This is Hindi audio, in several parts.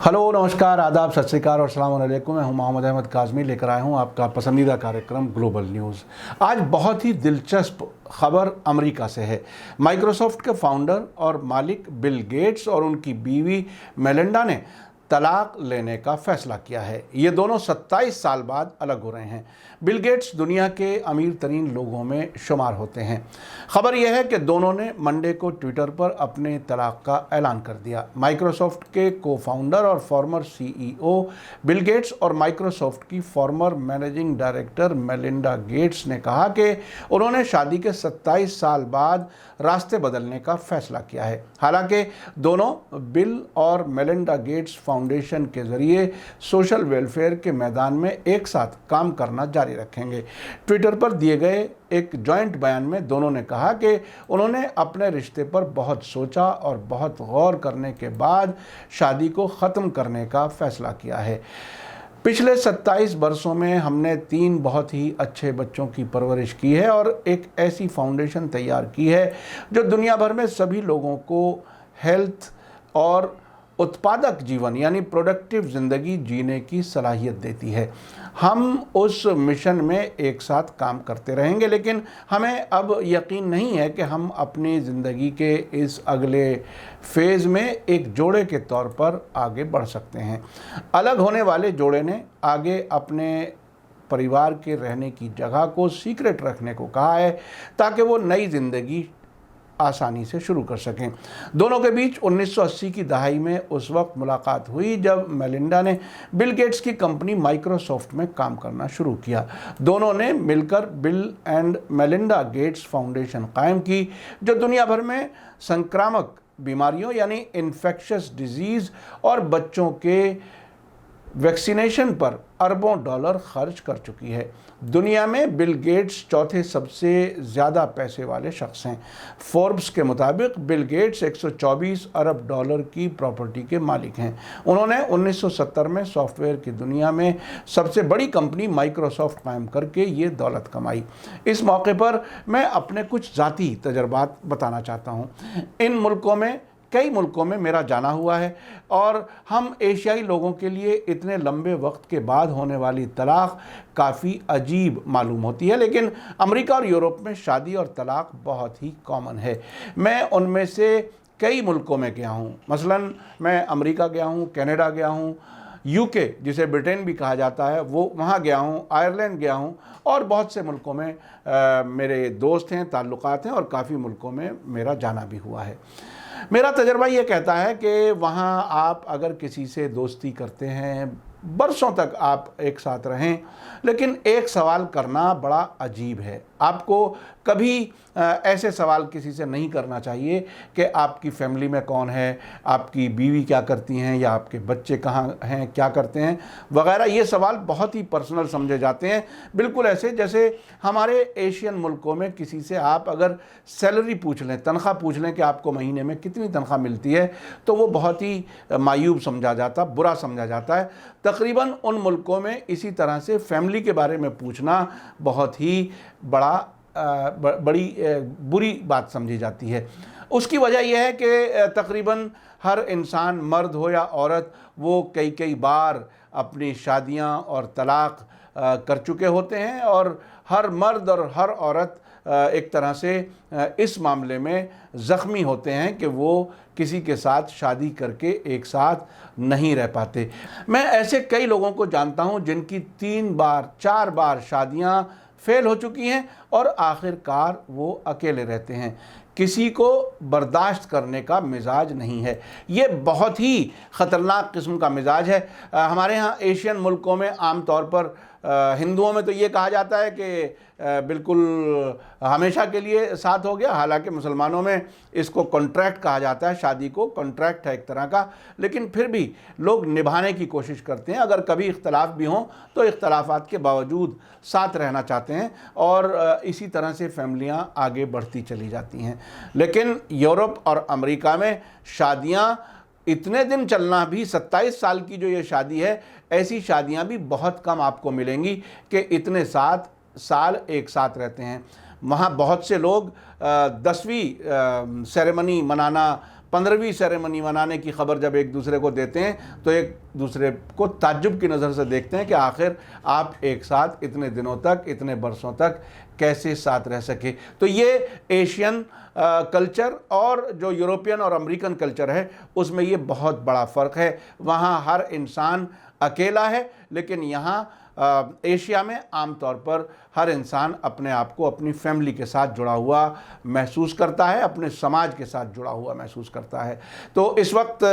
हेलो, नमस्कार, आदाब, सत श्री अकाल और अस्सलाम वालेकुम। मैं हूं मोहम्मद अहमद काज़मी, लेकर आया हूं आपका पसंदीदा कार्यक्रम ग्लोबल न्यूज़। आज बहुत ही दिलचस्प खबर अमेरिका से है। माइक्रोसॉफ्ट के फाउंडर और मालिक बिल गेट्स और उनकी बीवी मेलिंडा ने तलाक लेने का फैसला किया है। ये दोनों 27 साल बाद अलग हो रहे हैं। बिल गेट्स दुनिया के अमीर तरीन लोगों में शुमार होते हैं। खबर यह है कि दोनों ने मंडे को ट्विटर पर अपने तलाक का ऐलान कर दिया। माइक्रोसॉफ्ट के को फाउंडर और फॉर्मर सीईओ बिल गेट्स और माइक्रोसॉफ्ट की farmer managing director Melinda Gates ने कहा कि उन्होंने शादी के 27 साल बाद रास्ते बदलने का फैसला किया है। हालांकि दोनों बिल और मेलिंडा गेट्स फाउंडेशन के जरिए सोशल वेलफेयर के मैदान में एक साथ काम करना जारी रखेंगे। ट्विटर पर दिए गए एक जॉइंट बयान में दोनों ने कहा कि उन्होंने अपने रिश्ते पर बहुत सोचा और बहुत गौर करने के बाद शादी को ख़त्म करने का फैसला किया है। पिछले 27 वर्षों में हमने 3 बहुत ही अच्छे बच्चों की परवरिश की है और एक ऐसी फाउंडेशन तैयार की है जो दुनिया भर में सभी लोगों को हेल्थ और उत्पादक जीवन यानी प्रोडक्टिव ज़िंदगी जीने की सलाहियत देती है। हम उस मिशन में एक साथ काम करते रहेंगे, लेकिन हमें अब यकीन नहीं है कि हम अपनी ज़िंदगी के इस अगले फेज़ में एक जोड़े के तौर पर आगे बढ़ सकते हैं। अलग होने वाले जोड़े ने आगे अपने परिवार के रहने की जगह को सीक्रेट रखने को कहा है ताकि वो नई ज़िंदगी आसानी से शुरू कर सकें। दोनों के बीच 1980 की दहाई में उस वक्त मुलाकात हुई जब मेलिंडा ने बिल गेट्स की कंपनी माइक्रोसॉफ्ट में काम करना शुरू किया। दोनों ने मिलकर bill and Melinda Gates foundation कायम की जो दुनिया भर में संक्रामक बीमारियों यानी इन्फेक्शस डिजीज़ और बच्चों के वैक्सीनेशन पर अरबों डॉलर खर्च कर चुकी है। दुनिया में बिल गेट्स चौथे सबसे ज़्यादा पैसे वाले शख्स हैं। फोर्ब्स के मुताबिक बिल गेट्स 124 अरब डॉलर की प्रॉपर्टी के मालिक हैं। उन्होंने 1970 में सॉफ्टवेयर की दुनिया में सबसे बड़ी कंपनी माइक्रोसॉफ्ट कायम करके ये दौलत कमाई। इस मौके पर मैं अपने कुछ ज़ाती तजर्बात बताना चाहता हूँ। कई मुल्कों में मेरा जाना हुआ है और हम एशियाई लोगों के लिए इतने लंबे वक्त के बाद होने वाली तलाक काफ़ी अजीब मालूम होती है, लेकिन अमेरिका और यूरोप में शादी और तलाक बहुत ही कॉमन है। मैं उनमें से कई मुल्कों में गया हूँ। मसलन मैं अमेरिका गया हूँ, कनाडा गया हूँ, यूके जिसे ब्रिटेन भी कहा जाता है वो वहाँ गया हूँ, आयरलैंड गया हूँ और बहुत से मुल्कों में मेरे दोस्त हैं, ताल्लुकात हैं और काफ़ी मुल्कों में मेरा जाना भी हुआ है। मेरा तजर्बा ये कहता है कि वहाँ आप अगर किसी से दोस्ती करते हैं, बरसों तक आप एक साथ रहें, लेकिन एक सवाल करना बड़ा अजीब है। आपको कभी ऐसे सवाल किसी से नहीं करना चाहिए कि आपकी फैमिली में कौन है, आपकी बीवी क्या करती हैं या आपके बच्चे कहाँ हैं, क्या करते हैं वगैरह। ये सवाल बहुत ही पर्सनल समझे जाते हैं, बिल्कुल ऐसे जैसे हमारे एशियन मुल्कों में किसी से आप अगर सैलरी पूछ लें, तनख्वाह पूछ लें कि आपको महीने में कितनी तनख्वाह मिलती है, तो वो बहुत ही मायूब समझा जाता, बुरा समझा जाता है। तकरीबन उन मुल्कों में इसी तरह से फैमिली के बारे में पूछना बहुत ही बड़ी बुरी बात समझी जाती है। उसकी वजह यह है कि तकरीबन हर इंसान, मर्द हो या औरत, वो कई बार अपनी शादियां और तलाक कर चुके होते हैं और हर मर्द और हर औरत एक तरह से इस मामले में ज़ख्मी होते हैं कि वो किसी के साथ शादी करके एक साथ नहीं रह पाते। मैं ऐसे कई लोगों को जानता हूं जिनकी 3 बार 4 बार शादियां फेल हो चुकी हैं और आखिरकार वो अकेले रहते हैं। किसी को बर्दाश्त करने का मिजाज नहीं है। ये बहुत ही ख़तरनाक किस्म का मिजाज है। हमारे यहाँ एशियन मुल्कों में आम तौर पर हिंदुओं में तो ये कहा जाता है कि बिल्कुल हमेशा के लिए साथ हो गया, हालांकि मुसलमानों में इसको कॉन्ट्रैक्ट कहा जाता है। शादी को कॉन्ट्रैक्ट है एक तरह का, लेकिन फिर भी लोग निभाने की कोशिश करते हैं। अगर कभी इख्तलाफ भी हों तो इख्तलाफात के बावजूद साथ रहना चाहते हैं और इसी तरह से फैमिलियां आगे बढ़ती चली जाती हैं। लेकिन यूरोप और अमेरिका में शादियां इतने दिन चलना भी, 27 साल की जो ये शादी है, ऐसी शादियां भी बहुत कम आपको मिलेंगी कि इतने 7 साल एक साथ रहते हैं। वहाँ बहुत से लोग 10वीं सेरेमनी मनाना 15वीं सेरेमनी मनाने की खबर जब एक दूसरे को देते हैं तो एक दूसरे को ताज्जुब की नज़र से देखते हैं कि आखिर आप एक साथ इतने दिनों तक, इतने बरसों तक कैसे साथ रह सके। तो ये एशियन कल्चर और जो यूरोपियन और अमेरिकन कल्चर है उसमें ये बहुत बड़ा फ़र्क है। वहाँ हर इंसान अकेला है, लेकिन यहाँ एशिया में आमतौर पर हर इंसान अपने आप को अपनी फैमिली के साथ जुड़ा हुआ महसूस करता है, अपने समाज के साथ जुड़ा हुआ महसूस करता है। तो इस वक्त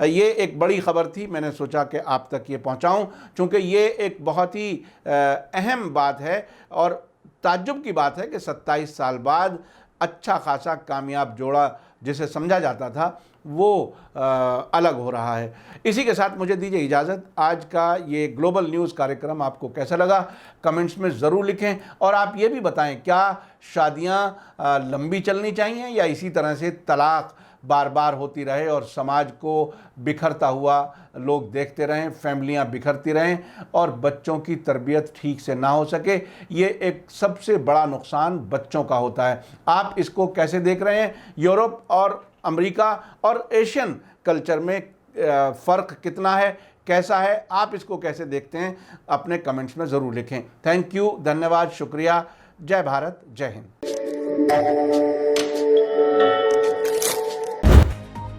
ये एक बड़ी ख़बर थी, मैंने सोचा कि आप तक ये पहुंचाऊं, क्योंकि ये एक बहुत ही अहम बात है और ताज्जुब की बात है कि 27 साल बाद अच्छा खासा कामयाब जोड़ा जिसे समझा जाता था वो अलग हो रहा है। इसी के साथ मुझे दीजिए इजाज़त। आज का ये ग्लोबल न्यूज़ कार्यक्रम आपको कैसा लगा कमेंट्स में ज़रूर लिखें, और आप ये भी बताएं क्या शादियां लंबी चलनी चाहिए या इसी तरह से तलाक बार बार होती रहे और समाज को बिखरता हुआ लोग देखते रहें, फैमिलियां बिखरती रहें और बच्चों की तरबियत ठीक से ना हो सके। ये एक सबसे बड़ा नुकसान बच्चों का होता है। आप इसको कैसे देख रहे हैं? यूरोप और अमेरिका और एशियन कल्चर में फ़र्क कितना है, कैसा है, आप इसको कैसे देखते हैं? अपने कमेंट्स में ज़रूर लिखें। थैंक यू, धन्यवाद, शुक्रिया। जय भारत, जय हिंद।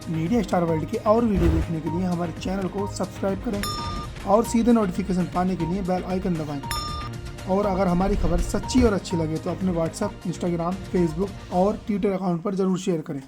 मीडिया स्टार वर्ल्ड के और वीडियो देखने के लिए हमारे चैनल को सब्सक्राइब करें और सीधे नोटिफिकेशन पाने के लिए बेल आइकन दबाएं। और अगर हमारी खबर सच्ची और अच्छी लगे तो अपने व्हाट्सएप, इंस्टाग्राम, फेसबुक और ट्विटर अकाउंट पर ज़रूर शेयर करें।